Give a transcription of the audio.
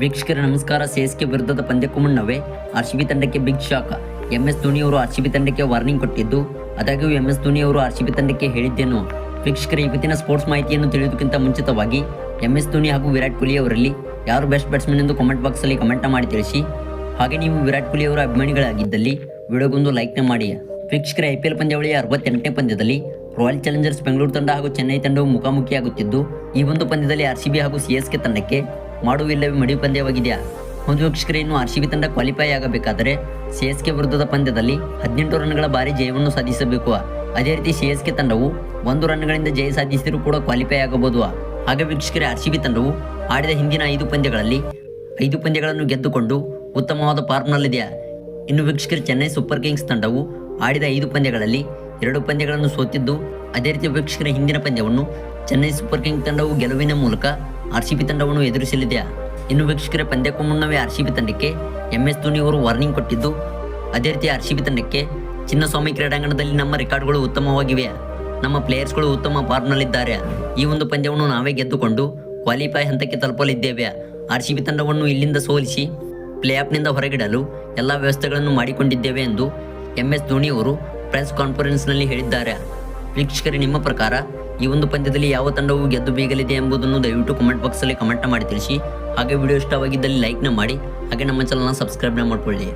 ವೀಕ್ಷಕರ ನಮಸ್ಕಾರ. ಸಿಎಸ್ಕೆ ವಿರುದ್ಧದ ಪಂದ್ಯಕ್ಕೂ ಮುನ್ನವೇ ಆರ್ಸಿಬಿ ತಂಡಕ್ಕೆ ಬಿಗ್ ಶಾಕ್. ಎಂಎಸ್ ಧೋನಿ ಅವರು ಆರ್ಸಿಬಿ ತಂಡಕ್ಕೆ ವಾರ್ನಿಂಗ್ ಕೊಟ್ಟಿದ್ದು, ಆದಾಗ್ಯೂ ಎಂಎಸ್ ಧೋನಿ ಅವರು ಆರ್ಸಿಬಿ ತಂಡಕ್ಕೆ ಹೇಳಿದ್ದೇನು? ವೀಕ್ಷಕರ ಇವತ್ತಿನ ಸ್ಪೋರ್ಟ್ಸ್ ಮಾಹಿತಿಯನ್ನು ತಿಳಿಯುವುದಕ್ಕಿಂತ ಮುಂಚಿತವಾಗಿ ಎಂಎಸ್ ಧೋನಿ ಹಾಗೂ ವಿರಾಟ್ ಕೊಹ್ಲಿ ಅವರಲ್ಲಿ ಯಾರು ಬೆಸ್ಟ್ ಬ್ಯಾಟ್ಸ್ಮನ್ ಎಂದು ಕಮೆಂಟ್ ಬಾಕ್ಸಲ್ಲಿ ಕಮೆಂಟ್ ಮಾಡಿ ತಿಳಿಸಿ. ಹಾಗೆ ನೀವು ವಿರಾಟ್ ಕೊಹ್ಲಿ ಅವರ ಅಭಿಮಾನಿಗಳಾಗಿದ್ದಲ್ಲಿ ವಿಡಿಯೋಗೊಂದು ಲೈಕ್ನ ಮಾಡಿ. ವೀಕ್ಷಕರ ಐಪಿಎಲ್ ಪಂದ್ಯಾವಳಿಯ 68ನೇ ಪಂದ್ಯದಲ್ಲಿ ರಾಯಲ್ ಚಾಲೆಂಜರ್ಸ್ ಬೆಂಗಳೂರು ತಂಡ ಹಾಗೂ ಚೆನ್ನೈ ತಂಡವು ಮುಖಾಮುಖಿಯಾಗುತ್ತಿದ್ದು, ಈ ಒಂದು ಪಂದ್ಯದಲ್ಲಿ ಆರ್ಸಿಬಿ ಹಾಗೂ ಸಿಎಸ್ಕೆ ತಂಡಕ್ಕೆ ಮಾಡುವಿಲ್ಲವೇ ಮಡಿ ಪಂದ್ಯವಾಗಿದೆಯಾ? ಒಂದು ವೀಕ್ಷಕರೇ, ಇನ್ನು ಆರ್ಸಿಬಿ ತಂಡ ಕ್ವಾಲಿಫೈ ಆಗಬೇಕಾದರೆ ಸಿಎಸ್ಕೆ ವಿರುದ್ಧದ ಪಂದ್ಯದಲ್ಲಿ 18 ರನ್ಗಳ ಭಾರಿ ಜಯವನ್ನು ಸಾಧಿಸಬೇಕು. ಅದೇ ರೀತಿ ಸಿಎಸ್ಕೆ ತಂಡವು 1 ರನ್ಗಳಿಂದ ಜಯ ಸಾಧಿಸಿದರೂ ಕೂಡ ಕ್ವಾಲಿಫೈ ಆಗಬಹುದು. ಹಾಗೆ ವೀಕ್ಷಕರೇ, ಆರ್ಸಿಬಿ ತಂಡವು ಆಡಿದ ಹಿಂದಿನ 5 ಪಂದ್ಯಗಳಲ್ಲಿ 5 ಪಂದ್ಯಗಳನ್ನು ಗೆದ್ದುಕೊಂಡು ಉತ್ತಮವಾದ ಫಾರ್ಮ್ನಲ್ಲಿದೆಯಾ? ಇನ್ನು ವೀಕ್ಷಕರೇ, ಚೆನ್ನೈ ಸೂಪರ್ ಕಿಂಗ್ಸ್ ತಂಡವು ಆಡಿದ 5 ಪಂದ್ಯಗಳಲ್ಲಿ 2 ಪಂದ್ಯಗಳನ್ನು ಸೋತಿದ್ದು, ಅದೇ ರೀತಿ ವೀಕ್ಷಕರ ಹಿಂದಿನ ಪಂದ್ಯವನ್ನು ಚೆನ್ನೈ ಸೂಪರ್ ಕಿಂಗ್ಸ್ ತಂಡವು ಗೆಲುವಿನ ಮೂಲಕ ಆರ್ಸಿಬಿ ತಂಡವನ್ನು ಎದುರಿಸಲಿದೆ. ಇನ್ನು ವೀಕ್ಷಕರ ಪಂದ್ಯಕ್ಕೂ ಮುನ್ನವೇ ಆರ್ಸಿಬಿ ತಂಡಕ್ಕೆ ಎಂಎಸ್ ಧೋನಿ ಅವರು ವಾರ್ನಿಂಗ್ ಕೊಟ್ಟಿದ್ದು, ಅದೇ ರೀತಿ ಆರ್ಸಿಬಿ ತಂಡಕ್ಕೆ ಚಿನ್ನಸ್ವಾಮಿ ಕ್ರೀಡಾಂಗಣದಲ್ಲಿ ನಮ್ಮ ರೆಕಾರ್ಡ್ಗಳು ಉತ್ತಮವಾಗಿವೆ, ನಮ್ಮ ಪ್ಲೇಯರ್ಸ್ಗಳು ಉತ್ತಮ ಫಾರ್ಮ್ನಲ್ಲಿದ್ದಾರೆ, ಈ ಒಂದು ಪಂದ್ಯವನ್ನು ನಾವೇ ಗೆದ್ದುಕೊಂಡು ಕ್ವಾಲಿಫೈ ಹಂತಕ್ಕೆ ತಲುಪಲಿದ್ದೇವೆ, ಆರ್ಸಿಬಿ ತಂಡವನ್ನು ಇಲ್ಲಿಂದ ಸೋಲಿಸಿ ಪ್ಲೇ ಆಫ್ನಿಂದ ಹೊರಗಿಡಲು ಎಲ್ಲ ವ್ಯವಸ್ಥೆಗಳನ್ನು ಮಾಡಿಕೊಂಡಿದ್ದೇವೆ ಎಂದು ಎಂಎಸ್ ಧೋನಿ ಅವರು ಪ್ರೆಸ್ ಕಾನ್ಫರೆನ್ಸ್ನಲ್ಲಿ ಹೇಳಿದ್ದಾರೆ. ವೀಕ್ಷಕರೇ, ನಿಮ್ಮ ಪ್ರಕಾರ ಈ ಒಂದು ಪಂದ್ಯದಲ್ಲಿ ಯಾವ ತಂಡವು ಗೆದ್ದು ಬೀಗಲಿದೆ ಎಂಬುದನ್ನು ದಯವಿಟ್ಟು ಕಮೆಂಟ್ ಬಾಕ್ಸಲ್ಲಿ ಕಮೆಂಟ್ ಮಾಡಿ ತಿಳಿಸಿ. ಹಾಗೆ ವಿಡಿಯೋ ಇಷ್ಟವಾಗಿದ್ದಲ್ಲಿ ಲೈಕ್ನ ಮಾಡಿ, ಹಾಗೆ ನಮ್ಮ ಚಾನಲ್ನ ಸಬ್ಸ್ಕ್ರೈಬ್ನ ಮಾಡಿಕೊಳ್ಳಿ.